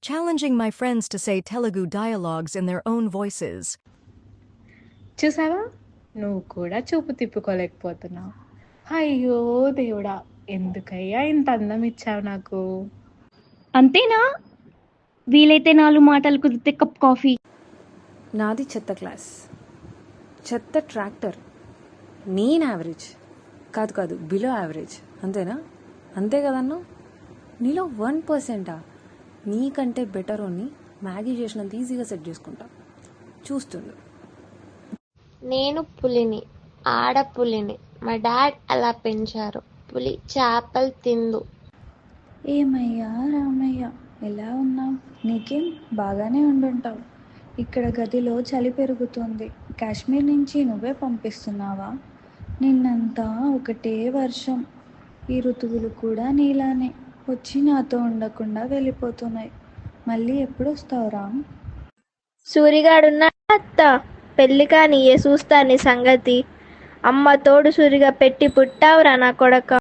challenging my friends to say Telugu dialogues in their own voices. చూసావా, నువ్వు కూడా చూపు తిప్పుకోలేకపోతున్నావు. అయ్యో దేవుడా, ఎందుకయ్యా ఇంత అందం ఇచ్చావు నాకు. అంతేనా? వీలైతే 4 మాటలు కుదిరితే కప్ కాఫీ. నాది చెత్త క్లాస్, చెత్త ట్రాక్టర్. నేను యావరేజ్ కాదు బిలో యావరేజ్. అంతేనా? అంతే కదన్నా. నీలో 1%. నీకంటే బెటర్ అని మ్యాగీ చేసినంత ఈజీగా సెట్ చేసుకుంటా. చూస్తుండు. నేను పులిని, ఆడపులిని. మా డాడ్ అలా పెంచారు. పులి చేపలు తిందు. ఏమయ్యా రామయ్య, ఎలా ఉన్నావు? నీకేం బాగానే ఉండుంటావు. ఇక్కడ గదిలో చలి పెరుగుతుంది. కాశ్మీర్ నుంచి నువ్వే పంపిస్తున్నావా? నిన్నంతా ఒకటే వర్షం. ఈ ఋతువులు కూడా నీలానే వచ్చి నాతో ఉండకుండా వెళ్ళిపోతున్నాయి. మళ్ళీ ఎప్పుడు వస్తావు రామ్? సూరిగాడున్నా అత్త, పెళ్లి కాని ఏ చూస్తా నీ సంగతి. అమ్మ తోడు సూరిగా పెట్టి పుట్టావురా నా కొడక.